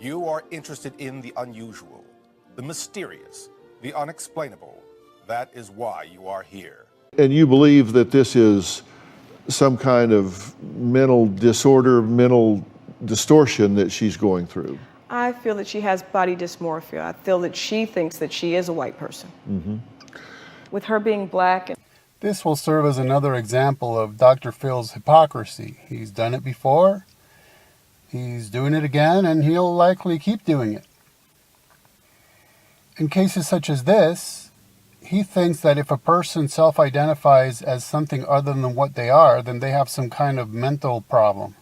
You are interested in the unusual, the mysterious, the unexplainable. That is why you are here. And you believe that this is some kind of mental disorder, mental distortion that she's going through? I feel that she has body dysmorphia. I feel that she thinks that she is a white person. Mm-hmm. With her being black. This will serve as another example of Dr. Phil's hypocrisy. He's done it before, he's doing it again, and he'll likely keep doing it. In cases such as this, he thinks that if a person self-identifies as something other than what they are, then they have some kind of mental problem,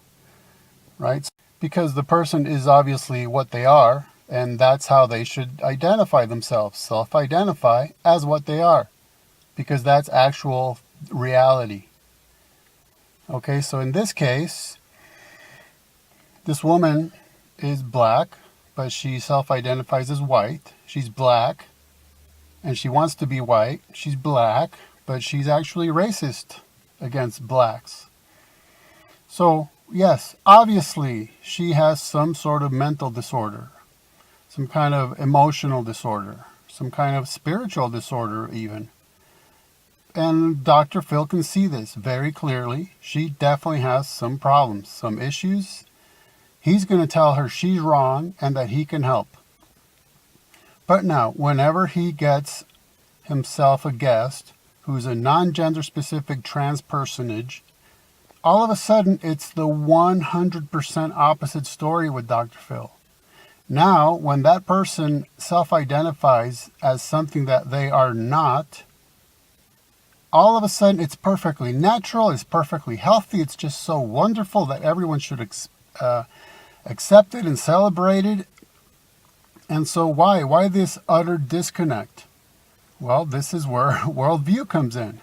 right? Because the person is obviously what they are, and that's how they should identify themselves, self-identify as what they are, because that's actual reality. Okay, so in this case, this woman is black, but she self-identifies as white. She's black, and she wants to be white. She's black, but she's actually racist against blacks. So, yes, obviously, she has some sort of mental disorder, some kind of emotional disorder, some kind of spiritual disorder even. And Dr. Phil can see this very clearly. She definitely has some problems, some issues. He's going to tell her she's wrong and that he can help. But now, whenever he gets himself a guest who's a non-gender specific trans personage, all of a sudden it's the 100% opposite story with Dr. Phil. Now, when that person self-identifies as something that they are not, all of a sudden it's perfectly natural, it's perfectly healthy, it's just so wonderful that everyone should accept it and celebrate it. And so why this utter disconnect? Well, this is where worldview comes in.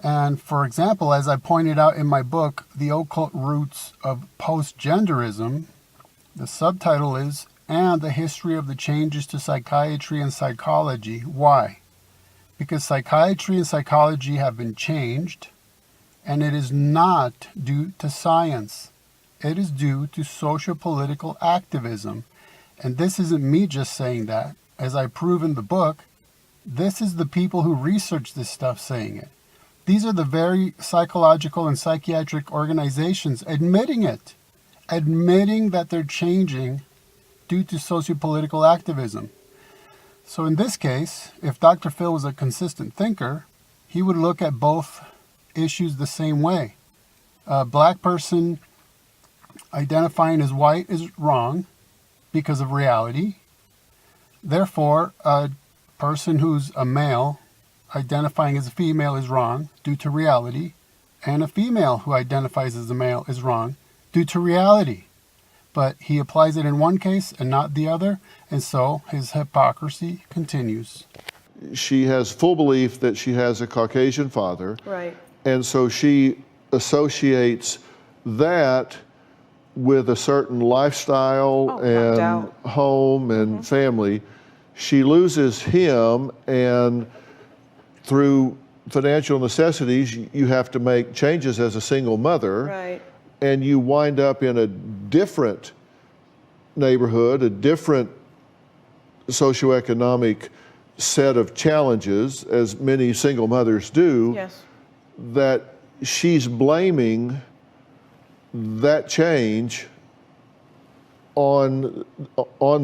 And for example, as I pointed out in my book, The Occult Roots of Postgenderism, the subtitle is, And the History of the Changes to Psychiatry and Psychology. Why? Because psychiatry and psychology have been changed, and it is not due to science. It is due to socio-political activism. And this isn't me just saying that. As I prove in the book, this is the people who research this stuff saying it. These are the very psychological and psychiatric organizations admitting it, admitting that they're changing due to socio-political activism. So in this case, if Dr. Phil was a consistent thinker, he would look at both issues the same way. A black person identifying as white is wrong because of reality. Therefore, a person who's a male identifying as a female is wrong due to reality, and a female who identifies as a male is wrong due to reality. But he applies it in one case and not the other, and so his hypocrisy continues. She has full belief that she has a Caucasian father. Right. And so she associates that with a certain lifestyle and home and family. She loses him, and through financial necessities, you have to make changes as a single mother. Right. And you wind up in a different neighborhood, a different socioeconomic set of challenges, as many single mothers do. Yes. That she's blaming that change on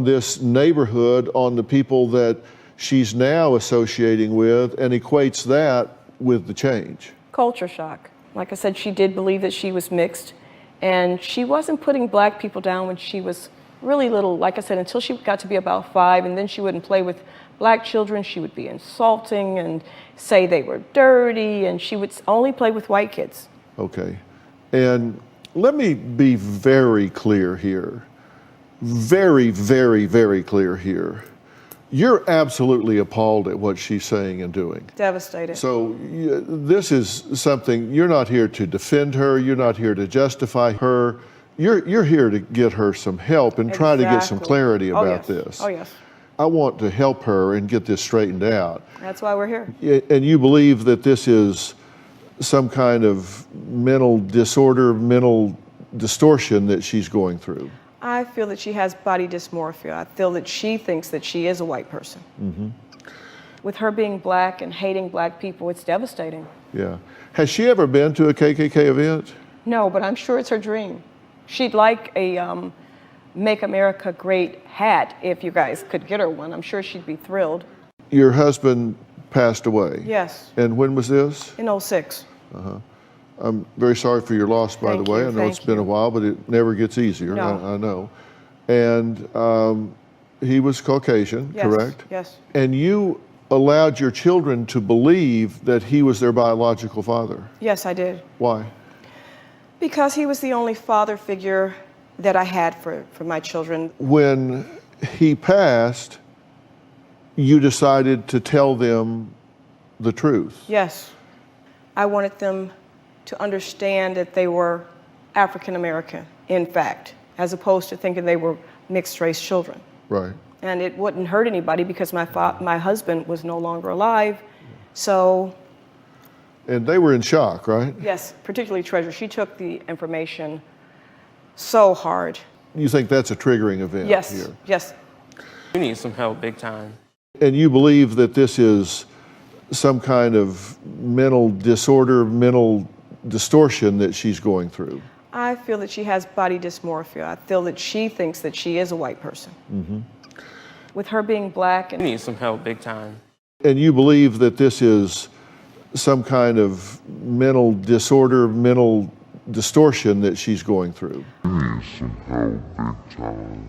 this neighborhood, on the people that she's now associating with, and equates that with the change. Culture shock. Like I said, she did believe that she was mixed, and she wasn't putting black people down when she was really little. Like I said, until she got to be about 5, and then she wouldn't play with black children. She would be insulting and say they were dirty, and she would only play with white kids. Okay. And let me be very clear here. Very, very, very clear here. You're absolutely appalled at what she's saying and doing. Devastated. So this is something, you're not here to defend her, you're not here to justify her, you're here to get her some help and try to get some clarity about this. Oh yes. I want to help her and get this straightened out. That's why we're here. And you believe that this is some kind of mental disorder, mental distortion that she's going through? I feel that she has body dysmorphia. I feel that she thinks that she is a white person. With her being black and hating black people, it's devastating. Yeah. Has she ever been to a KKK event? No, but I'm sure it's her dream. She'd like a Make America Great hat if you guys could get her one. I'm sure she'd be thrilled. Your husband passed away? Yes. And when was this? In 06. I'm very sorry for your loss, by Thank the way. you, I know thank it's been a while, but it never gets easier. No. I know. And he was Caucasian, Yes, correct? yes. And you allowed your children to believe that he was their biological father. Yes, I did. Why? Because he was the only father figure that I had for my children. When he passed, you decided to tell them the truth. Yes. I wanted them to understand that they were African American, in fact, as opposed to thinking they were mixed race children. Right. And it wouldn't hurt anybody because my husband was no longer alive. So, And they were in shock, right? yes, particularly Treasure. She took the information so hard. You think that's a triggering event Yes, here? yes. You need some help big time. And you believe that this is some kind of mental disorder, mental distortion that she's going through? I feel that she has body dysmorphia. I feel that she thinks that she is a white person. With her being black You and need some help big time. And you believe that this is some kind of mental disorder, mental distortion that she's going through? Need some help big time.